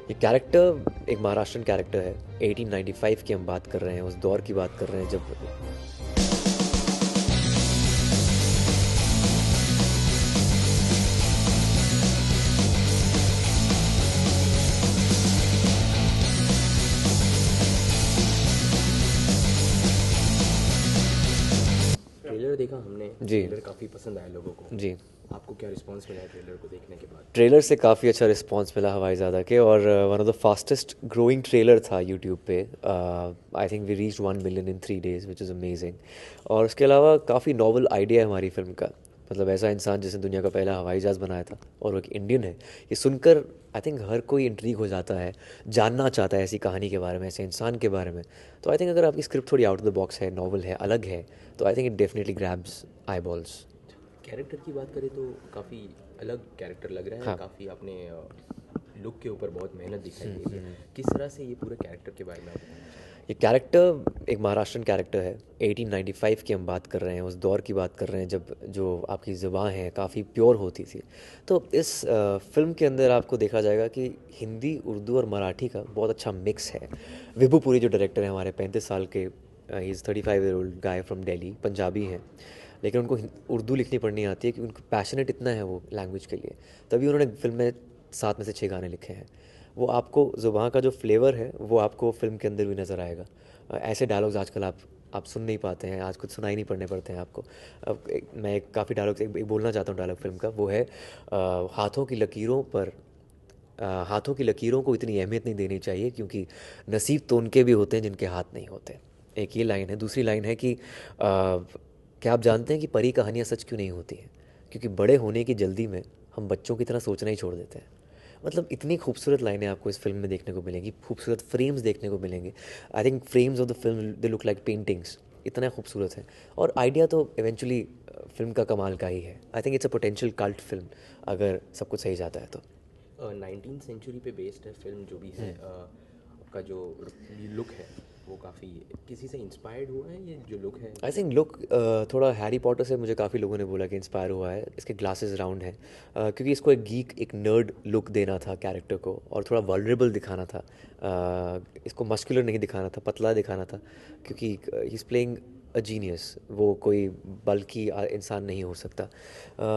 ये कैरेक्टर एक महाराष्ट्रन कैरेक्टर है। 1895 की हम बात कर रहे हैं, उस दौर की बात कर रहे हैं जब ट्रेलर देखा हमने। जी। ट्रेलर काफ़ी पसंद आया लोगों को। जी। आपको क्या रिस्पांस मिला है ट्रेलर को देखने के बाद? ट्रेलर से काफ़ी अच्छा रिस्पांस मिला हवाईज़ादा के, और one of the fastest growing trailer था यूट्यूब पे। I think we reach 1 million in 3 days, which is amazing. और उसके अलावा काफ़ी नॉवल आइडिया है हमारी फिल्म का। मतलब ऐसा इंसान जिसने दुनिया का पहला हवाई जहाज़ बनाया था और वो एक इंडियन है, ये सुनकर आई थिंक हर कोई इंट्रीग हो जाता है, जानना चाहता है ऐसी कहानी के बारे में, ऐसे इंसान के बारे में। तो आई थिंक अगर आपकी स्क्रिप्ट थोड़ी आउट ऑफ द बॉक्स है, नॉवल है, अलग है, तो I think it definitely grabs I balls. Character की बात करें तो काफ़ी अलग कैरेक्टर लग रहा है। हाँ। काफ़ी आपने लुक के ऊपर बहुत मेहनत दिखाई गई है। किस तरह से ये पूरे कैरेक्टर के बारे में आप बताना चाहेंगे? ये कैरेक्टर एक महाराष्ट्रन कैरेक्टर है। 1895 की हम बात कर रहे हैं, उस दौर की बात कर रहे हैं जब जो आपकी ज़ुबान है काफ़ी प्योर होती थी। तो इस फ़िल्म के अंदर आपको देखा जाएगा कि हिंदी, उर्दू और मराठी का बहुत अच्छा मिक्स है। विभू पुरी जो डायरेक्टर हैं हमारे, 35 साल के, he is 35 year old guy from Delhi, Punjabi हैं, लेकिन उनको उर्दू लिखनी पढ़नी आती है, क्योंकि उनको पैशनेट इतना है वो लैंग्वेज के लिए। तभी उन्होंने फिल्म में 7 में से 6 गाने लिखे हैं। वो आपको ज़ुबान का जो फ्लेवर है वो आपको फ़िल्म के अंदर भी नज़र आएगा। ऐसे डायलॉग्स आजकल आप सुन नहीं पाते हैं, आज कुछ सुनाई नहीं पड़ने पड़ते हैं आपको। अब मैं काफ़ी डायलॉग्स एक बोलना चाहता हूँ डायलॉग फ़िल्म का, वो है हाथों की लकीरों पर, हाथों की लकीरों को इतनी अहमियत नहीं देनी चाहिए, क्योंकि नसीब तो उनके भी होते हैं जिनके हाथ नहीं होते। एक ये लाइन है। दूसरी लाइन है कि क्या आप जानते हैं कि परी कहानियाँ सच क्यों नहीं होती हैं? क्योंकि बड़े होने की जल्दी में हम बच्चों की तरह सोचना ही छोड़ देते हैं। मतलब इतनी खूबसूरत लाइनें आपको इस फिल्म में देखने को मिलेंगी, खूबसूरत फ्रेम्स देखने को मिलेंगे। I think frames of the film they look like paintings, इतना खूबसूरत है। और आइडिया तो इवेंचुअली फिल्म का कमाल का ही है। I think it's a potential cult film अगर सब कुछ सही जाता है तो। 19th सेंचुरी पे बेस्ड है फिल्म जो भी है। आपका जो लुक है वो काफ़ी किसी से इंस्पायर्ड हुआ है, ये जो लुक है? आई थिंक लुक थोड़ा हैरी पॉटर से मुझे काफ़ी लोगों ने बोला कि इंस्पायर हुआ है। इसके ग्लासेस राउंड हैं, क्योंकि इसको एक गीक, एक नर्ड लुक देना था कैरेक्टर को, और थोड़ा वल्नरेबल दिखाना था। इसको मस्कुलर नहीं दिखाना था, पतला दिखाना था, क्योंकि he is playing a genius. वो कोई बल्कि इंसान नहीं हो सकता।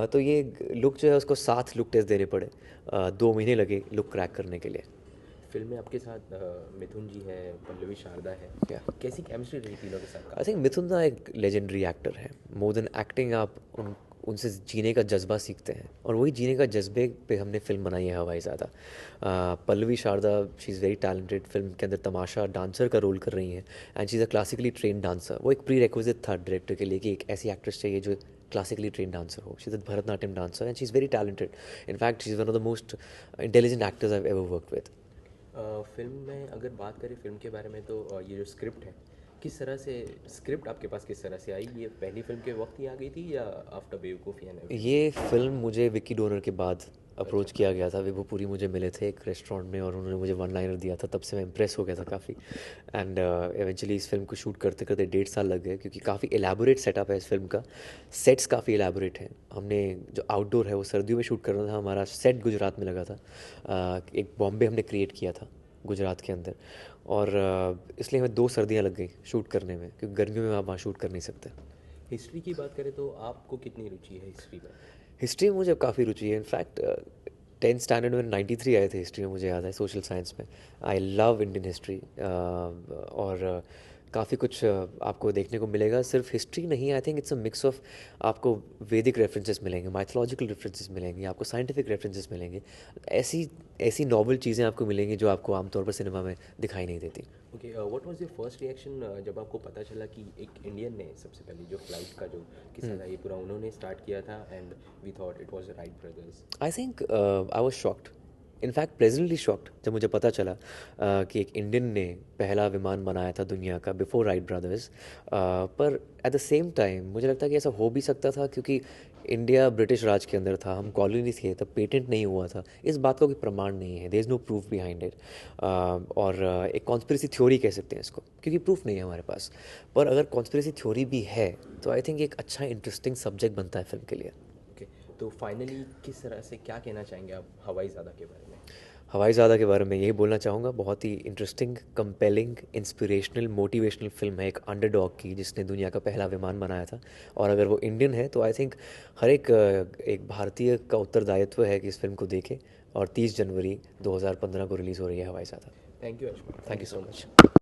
तो ये लुक जो है उसको 7 लुक टेस्ट देने पड़े। 2 महीने लगे लुक क्रैक करने के लिए। फिल्म में आपके साथ मिथुन जी है, पल्लवी शारदा है। क्या कैसी केमिस्ट्री रही तीनों के साथ आई काम थिंक करना? मिथुन ना एक लेजेंडरी एक्टर है। मोर देन एक्टिंग, आप उनसे जीने का जज्बा सीखते हैं, और वही जीने का जज्बे पे हमने फिल्म बनाई है Hawaizaada. Pallavi Sharda, she is very talented. Film के अंदर तमाशा डांसर का रोल कर रही हैं, and she is a classically train dancer. वो एक प्री रिक्विजिट था डायरेक्टर के लिए कि एक ऐसी एक्ट्रेस चाहिए जो क्लासिकली ट्रेन डांसर हो। She is a Bharatanatyam dancer and she is very talented. In fact she is one of the most intelligent actors I ever work with. Film में अगर बात करें फिल्म के बारे में तो ये जो स्क्रिप्ट है, किस तरह से स्क्रिप्ट आपके पास किस तरह से आई? ये पहली फिल्म के वक्त ही आ गई थी या आफ्टर बेवकूफ़ी एंड एवरीथिंग? ये फिल्म मुझे विक्की डोनर के बाद अच्छा। अप्रोच किया गया था। विभू पुरी मुझे मिले थे एक रेस्टोरेंट में, और उन्होंने मुझे वन लाइनर दिया था। तब से मैं इम्प्रेस हो गया था काफ़ी। एंड इवेंचुअली इस फिल्म को शूट करते करते 1.5 साल लग गए, क्योंकि काफ़ी एलैबोरेट सेटअप है इस फिल्म का। सेट्स काफ़ी एलैबोरेट हैं। हमने जो आउटडोर है वो सर्दियों में शूट करना था। हमारा सेट गुजरात में लगा था। एक बॉम्बे हमने क्रिएट किया था गुजरात के अंदर, और इसलिए हमें 2 सर्दियाँ लग गई शूट करने में, क्योंकि गर्मियों में आप वहाँ शूट कर नहीं सकते। हिस्ट्री की बात करें तो आपको कितनी रुचि है हिस्ट्री में? हिस्ट्री में मुझे काफ़ी रुचि है। इनफैक्ट 10th स्टैंडर्ड में 93 आए थे हिस्ट्री में, मुझे याद है, सोशल साइंस में। I love Indian history. और काफ़ी कुछ आपको देखने को मिलेगा। सिर्फ हिस्ट्री नहीं, I think it's a mix of, आपको वैदिक रेफरेंसेस मिलेंगे, माइथोलॉजिकल रेफरेंसेस मिलेंगे, आपको साइंटिफिक रेफरेंसेस मिलेंगे। ऐसी ऐसी नॉवल चीज़ें आपको मिलेंगी जो आपको आमतौर पर सिनेमा में दिखाई नहीं देती। Okay, what was your first reaction जब आपको पता चला कि एक इंडियन ने सबसे पहले जो फ्लाइट का जो किस्सा था ये पूरा उन्होंने स्टार्ट किया था and we thought it was Wright brothers? I think I was shocked, in fact pleasantly shocked, जब मुझे पता चला कि एक इंडियन ने पहला विमान बनाया था दुनिया का बिफोर राइट ब्रदर्स। पर एट द सेम टाइम मुझे लगता है कि ऐसा हो भी सकता था, क्योंकि इंडिया ब्रिटिश राज के अंदर था, हम कॉलोनी थे, तब पेटेंट नहीं हुआ था। इस बात का कोई प्रमाण नहीं है, there is no proof behind it. और एक कॉन्स्पिरेसी थ्योरी कह सकते हैं इसको, क्योंकि प्रूफ नहीं है हमारे पास। पर अगर कॉन्स्पिरेसी थ्योरी भी है तो आई थिंक एक अच्छा इंटरेस्टिंग सब्जेक्ट बनता है फिल्म के लिए। ओके, तो फाइनली किस तरह से क्या कहना चाहेंगे आप हवाई ज़्यादा के बारे में? हवाईज़ादा के बारे में यही बोलना चाहूँगा, बहुत ही interesting, compelling, inspirational, motivational film है एक अंडरडॉग की जिसने दुनिया का पहला विमान बनाया था। और अगर वो इंडियन है तो आई थिंक हर एक भारतीय का उत्तरदायित्व है कि इस फ़िल्म को देखे। और 30 जनवरी 2015 को रिलीज़ हो रही है Hawaizaada. Thank you Ashwin, thank thank you you so so much. Much.